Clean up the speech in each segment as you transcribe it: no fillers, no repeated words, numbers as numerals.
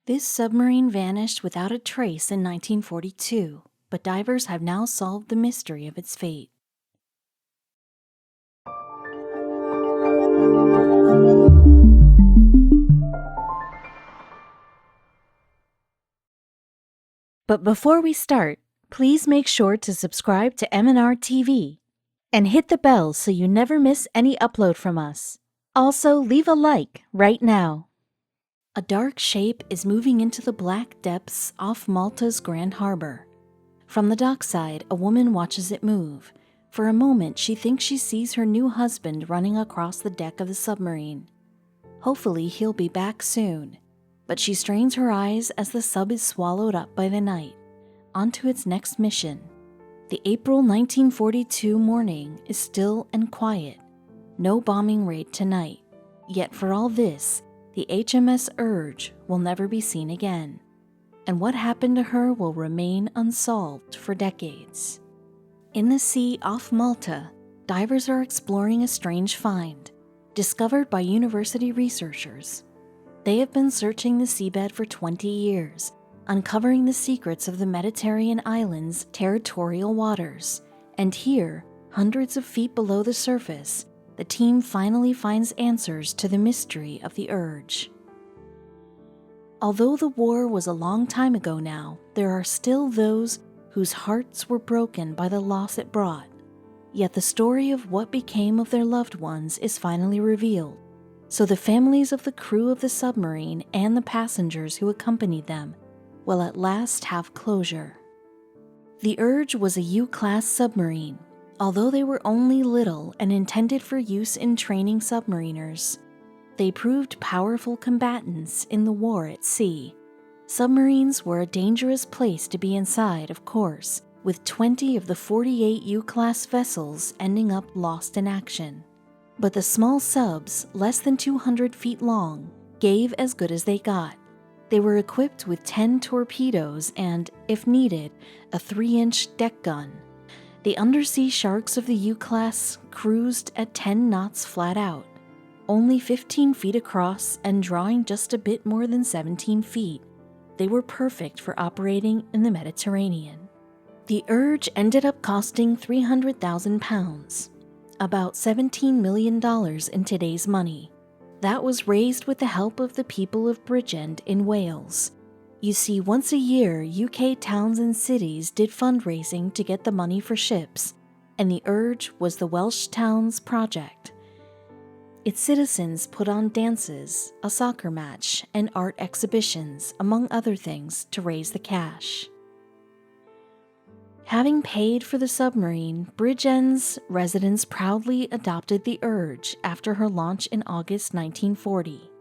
This submarine vanished without a trace in 1942, but divers have now solved the mystery of its fate. But before we start, please make sure to subscribe to m&rtv and hit the bell so you never miss any upload from us. Also, leave a like right now. A dark shape is moving into the black depths off Malta's Grand Harbor. From the dockside, a woman watches it move. For a moment, she thinks she sees her new husband running across the deck of the submarine. Hopefully, he'll be back soon. But she strains her eyes as the sub is swallowed up by the night, onto its next mission. The April 1942 morning is still and quiet. No bombing raid tonight. Yet for all this, the HMS Urge will never be seen again. And what happened to her will remain unsolved for decades. In the sea off Malta, divers are exploring a strange find, discovered by university researchers. They have been searching the seabed for 20 years, uncovering the secrets of the Mediterranean islands' territorial waters. And here, hundreds of feet below the surface, the team finally finds answers to the mystery of the Urge. Although the war was a long time ago now, there are still those whose hearts were broken by the loss it brought. Yet the story of what became of their loved ones is finally revealed, so the families of the crew of the submarine and the passengers who accompanied them will at last have closure. The Urge was a U-class submarine. Although they were only little and intended for use in training submariners, they proved powerful combatants in the war at sea. Submarines were a dangerous place to be inside, of course, with 20 of the 48 U-class vessels ending up lost in action. But the small subs, less than 200 feet long, gave as good as they got. They were equipped with 10 torpedoes and, if needed, a 3-inch deck gun. The undersea sharks of the U-class cruised at 10 knots flat out, only 15 feet across and drawing just a bit more than 17 feet. They were perfect for operating in the Mediterranean. The Urge ended up costing £300,000, about $17 million in today's money. That was raised with the help of the people of Bridgend in Wales. You see, once a year, UK towns and cities did fundraising to get the money for ships, and the Urge was the Welsh town's project. Its citizens put on dances, a soccer match, and art exhibitions, among other things, to raise the cash. Having paid for the submarine, Bridgend's residents proudly adopted the Urge after her launch in August 1940.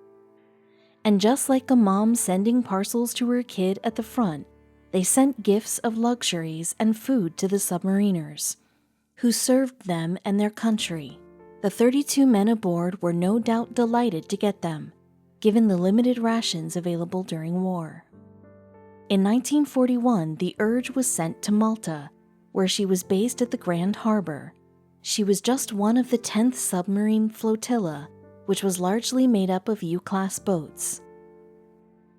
And just like a mom sending parcels to her kid at the front, they sent gifts of luxuries and food to the submariners, who served them and their country. The 32 men aboard were no doubt delighted to get them, given the limited rations available during war. In 1941, the Urge was sent to Malta, where she was based at the Grand Harbor. She was just one of the 10th submarine flotilla, which was largely made up of U-class boats.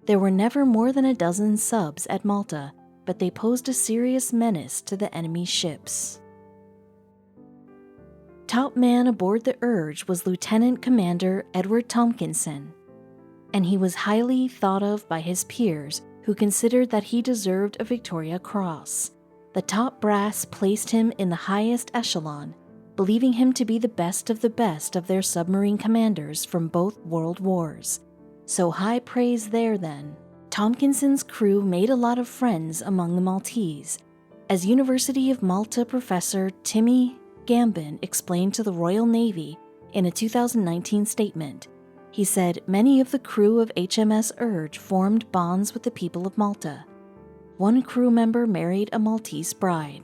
There were never more than a dozen subs at Malta, but they posed a serious menace to the enemy's ships. Top man aboard the Urge was Lieutenant Commander Edward Tompkinson, and he was highly thought of by his peers who considered that he deserved a Victoria Cross. The top brass placed him in the highest echelon, believing him to be the best of their submarine commanders from both world wars. So high praise there then. Tompkinson's crew made a lot of friends among the Maltese. As University of Malta professor Timmy Gambin explained to the Royal Navy in a 2019 statement, he said many of the crew of HMS Urge formed bonds with the people of Malta. One crew member married a Maltese bride.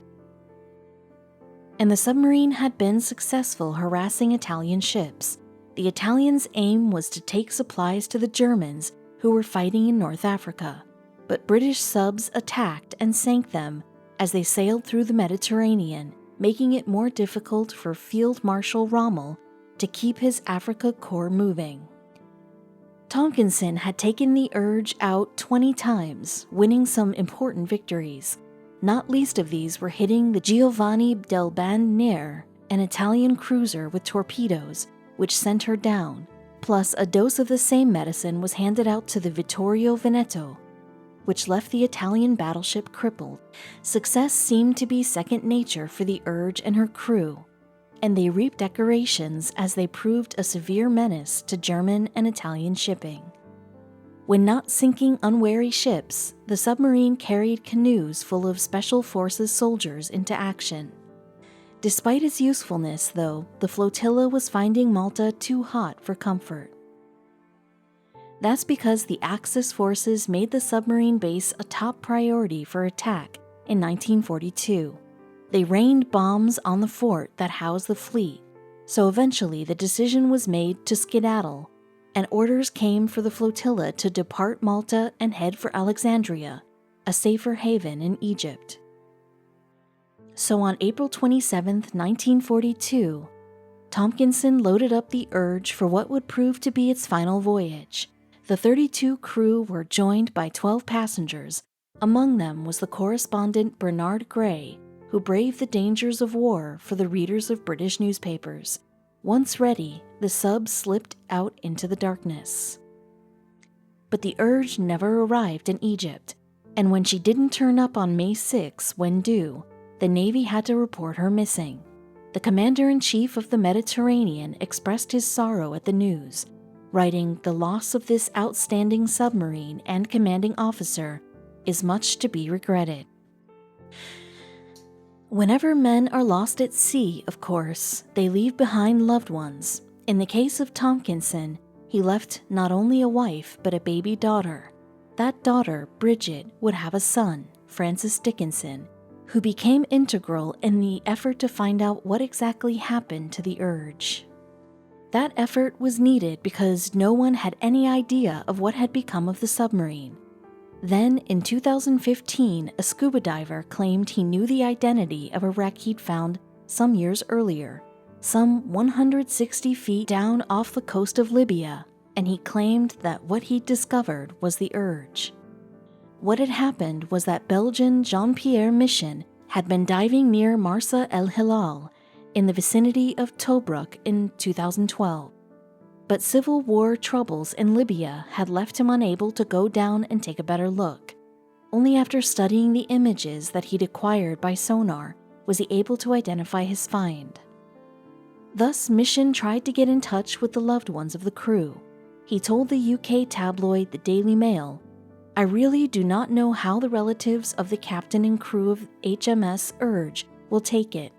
And the submarine had been successful harassing Italian ships. The Italians' aim was to take supplies to the Germans who were fighting in North Africa, but British subs attacked and sank them as they sailed through the Mediterranean, making it more difficult for Field Marshal Rommel to keep his Africa Corps moving. Tompkinson had taken the Urge out 20 times, winning some important victories. Not least of these were hitting the Giovanni del Bandiniere, an Italian cruiser with torpedoes, which sent her down, plus a dose of the same medicine was handed out to the Vittorio Veneto, which left the Italian battleship crippled. Success seemed to be second nature for the Urge and her crew, and they reaped decorations as they proved a severe menace to German and Italian shipping. When not sinking unwary ships, the submarine carried canoes full of Special Forces soldiers into action. Despite its usefulness, though, the flotilla was finding Malta too hot for comfort. That's because the Axis forces made the submarine base a top priority for attack in 1942. They rained bombs on the fort that housed the fleet, so eventually the decision was made to skedaddle, and orders came for the flotilla to depart Malta and head for Alexandria, a safer haven in Egypt. So on April 27, 1942, Tompkinson loaded up the Urge for what would prove to be its final voyage. The 32 crew were joined by 12 passengers. Among them was the correspondent Bernard Gray, who braved the dangers of war for the readers of British newspapers. Once ready, the sub slipped out into the darkness. But the Urge never arrived in Egypt, and when she didn't turn up on May 6 when due, the Navy had to report her missing. The Commander-in-Chief of the Mediterranean expressed his sorrow at the news, writing, "The loss of this outstanding submarine and commanding officer is much to be regretted." Whenever men are lost at sea, of course, they leave behind loved ones. In the case of Tompkinson, he left not only a wife but a baby daughter. That daughter, Bridget, would have a son, Francis Dickinson, who became integral in the effort to find out what exactly happened to the Urge. That effort was needed because no one had any idea of what had become of the submarine. Then, in 2015, a scuba diver claimed he knew the identity of a wreck he'd found some years earlier, some 160 feet down off the coast of Libya, and he claimed that what he'd discovered was the Urge. What had happened was that Belgian Jean-Pierre Mission had been diving near Marsa El Hilal in the vicinity of Tobruk in 2012. But civil war troubles in Libya had left him unable to go down and take a better look. Only after studying the images that he'd acquired by sonar was he able to identify his find. Thus, Mission tried to get in touch with the loved ones of the crew. He told the UK tabloid The Daily Mail, "I really do not know how the relatives of the captain and crew of HMS Urge will take it.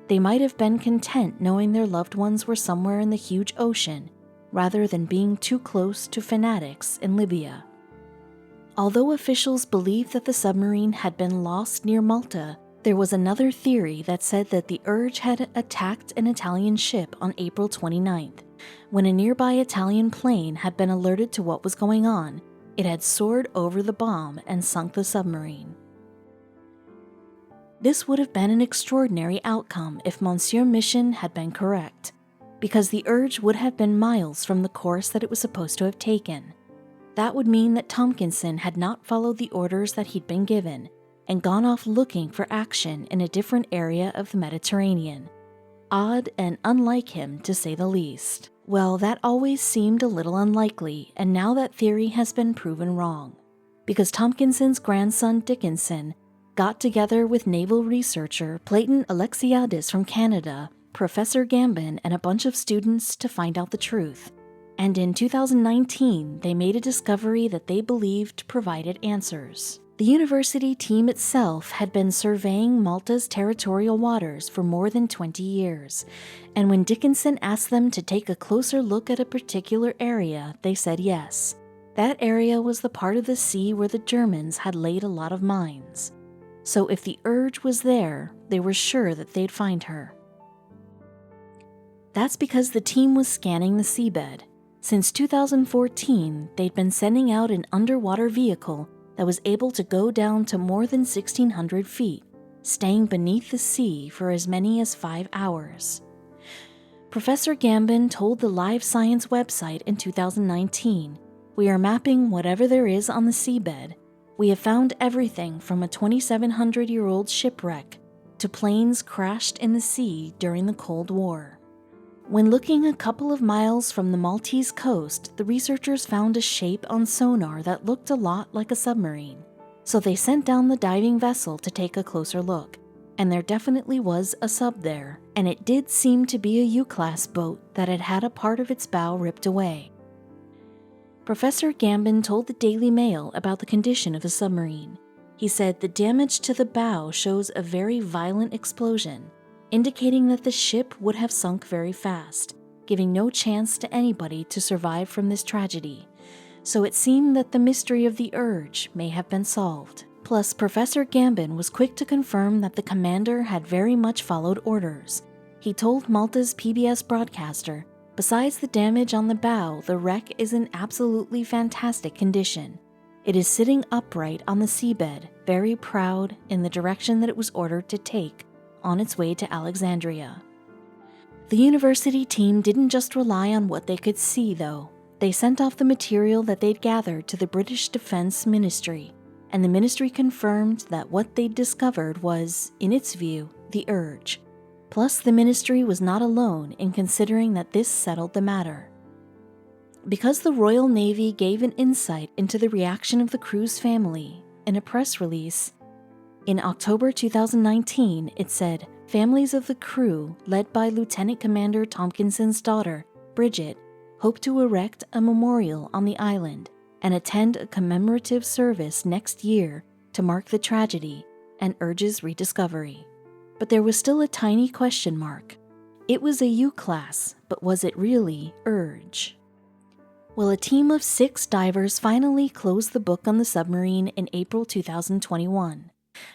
They might have been content knowing their loved ones were somewhere in the huge ocean, rather than being too close to fanatics in Libya." Although officials believed that the submarine had been lost near Malta, there was another theory that said that the Urge had attacked an Italian ship on April 29th. When a nearby Italian plane had been alerted to what was going on, it had soared over the bomb and sunk the submarine. This would have been an extraordinary outcome if Monsieur Mission had been correct, because the Urge would have been miles from the course that it was supposed to have taken. That would mean that Tompkinson had not followed the orders that he'd been given and gone off looking for action in a different area of the Mediterranean. Odd and unlike him, to say the least. Well, that always seemed a little unlikely, and now that theory has been proven wrong, because Tompkinson's grandson Dickinson got together with naval researcher Platon Alexiadis from Canada, Professor Gambin, and a bunch of students to find out the truth. And in 2019, they made a discovery that they believed provided answers. The university team itself had been surveying Malta's territorial waters for more than 20 years, and when Dickinson asked them to take a closer look at a particular area, they said yes. That area was the part of the sea where the Germans had laid a lot of mines. So if the Urge was there, they were sure that they'd find her. That's because the team was scanning the seabed. Since 2014, they'd been sending out an underwater vehicle that was able to go down to more than 1,600 feet, staying beneath the sea for as many as 5 hours. Professor Gambin told the Live Science website in 2019, We are mapping whatever there is on the seabed. We have found everything from a 2,700-year-old shipwreck to planes crashed in the sea during the Cold War. When looking a couple of miles from the Maltese coast, the researchers found a shape on sonar that looked a lot like a submarine. So they sent down the diving vessel to take a closer look. And there definitely was a sub there, and it did seem to be a U-class boat that had had a part of its bow ripped away. Professor Gambin told the Daily Mail about the condition of the submarine. He said the damage to the bow shows a very violent explosion, indicating that the ship would have sunk very fast, giving no chance to anybody to survive from this tragedy. So it seemed that the mystery of the Urge may have been solved. Plus, Professor Gambin was quick to confirm that the commander had very much followed orders. He told Malta's PBS broadcaster, "Besides the damage on the bow, the wreck is in absolutely fantastic condition. It is sitting upright on the seabed, very proud, in the direction that it was ordered to take, on its way to Alexandria." The university team didn't just rely on what they could see, though. They sent off the material that they'd gathered to the British Defense Ministry, and the ministry confirmed that what they'd discovered was, in its view, the Urge. Plus, the ministry was not alone in considering that this settled the matter. Because the Royal Navy gave an insight into the reaction of the crew's family, in a press release, in October 2019, it said, "Families of the crew, led by Lieutenant Commander Tompkinson's daughter, Bridget, hope to erect a memorial on the island and attend a commemorative service next year to mark the tragedy and Urge's rediscovery." But there was still a tiny question mark. It was a U-class, but was it really Urge? Well, a team of 6 divers finally closed the book on the submarine in April 2021.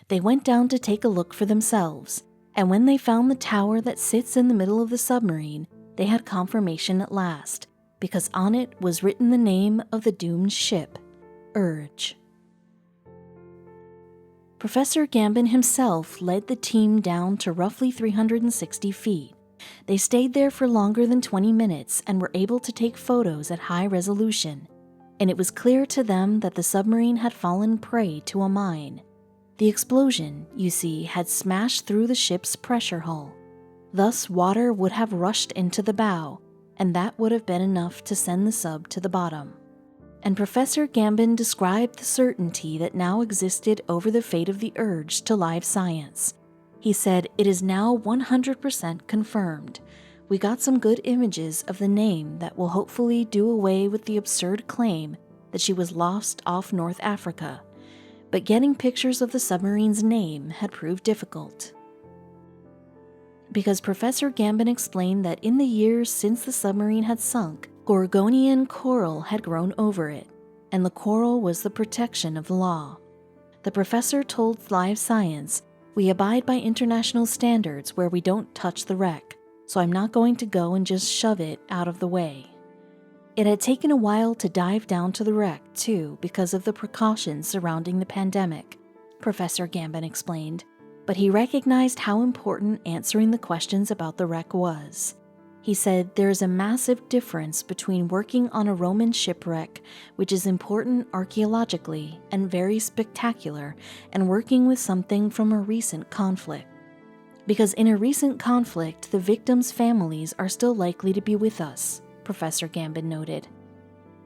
They went down to take a look for themselves, and when they found the tower that sits in the middle of the submarine, they had confirmation at last, because on it was written the name of the doomed ship, Urge. Professor Gambin himself led the team down to roughly 360 feet. They stayed there for longer than 20 minutes and were able to take photos at high resolution, and it was clear to them that the submarine had fallen prey to a mine. The explosion, you see, had smashed through the ship's pressure hull. Thus, water would have rushed into the bow, and that would have been enough to send the sub to the bottom. And Professor Gambin described the certainty that now existed over the fate of the Urge to live science. He said, "It is now 100% confirmed. We got some good images of the name that will hopefully do away with the absurd claim that she was lost off North Africa. But getting pictures of the submarine's name had proved difficult." Because Professor Gambin explained that in the years since the submarine had sunk, Gorgonian coral had grown over it, and the coral was the protection of the law. The professor told Live Science, "We abide by international standards where we don't touch the wreck, so I'm not going to go and just shove it out of the way." It had taken a while to dive down to the wreck, too, because of the precautions surrounding the pandemic, Professor Gambin explained, but he recognized how important answering the questions about the wreck was. He said, "There is a massive difference between working on a Roman shipwreck, which is important archaeologically and very spectacular, and working with something from a recent conflict. Because in a recent conflict, the victims' families are still likely to be with us," Professor Gambin noted.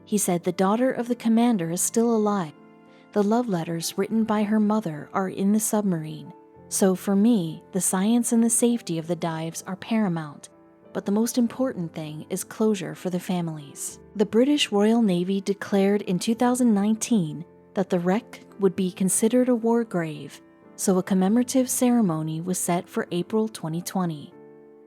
He said the daughter of the commander is still alive. The love letters written by her mother are in the submarine. So for me, the science and the safety of the dives are paramount, but the most important thing is closure for the families. The British Royal Navy declared in 2019 that the wreck would be considered a war grave, so a commemorative ceremony was set for April 2020.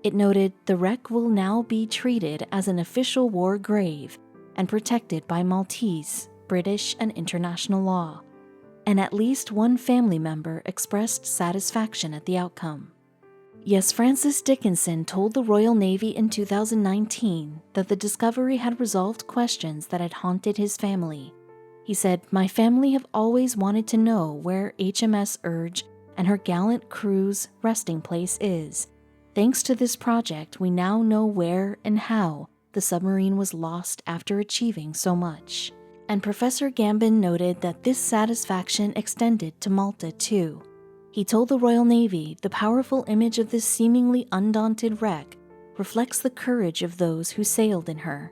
It noted the wreck will now be treated as an official war grave and protected by Maltese, British, and international law. And at least one family member expressed satisfaction at the outcome. Yes, Francis Dickinson told the Royal Navy in 2019 that the discovery had resolved questions that had haunted his family. He said, "My family have always wanted to know where HMS Urge and her gallant crew's resting place is. Thanks to this project, we now know where and how the submarine was lost after achieving so much." And Professor Gambin noted that this satisfaction extended to Malta too. He told the Royal Navy the powerful image of this seemingly undaunted wreck reflects the courage of those who sailed in her,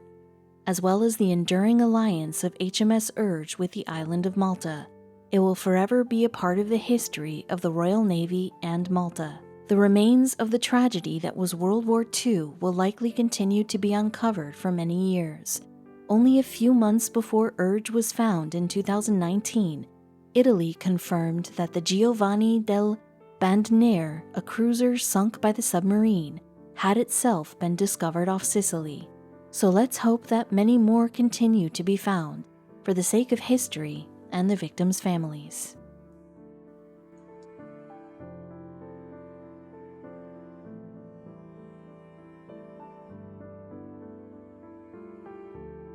as well as the enduring alliance of HMS Urge with the island of Malta. It will forever be a part of the history of the Royal Navy and Malta. The remains of the tragedy that was World War II will likely continue to be uncovered for many years. Only a few months before Urge was found in 2019, Italy confirmed that the Giovanni del Bandiniere, a cruiser sunk by the submarine, had itself been discovered off Sicily. So let's hope that many more continue to be found, for the sake of history and the victims' families.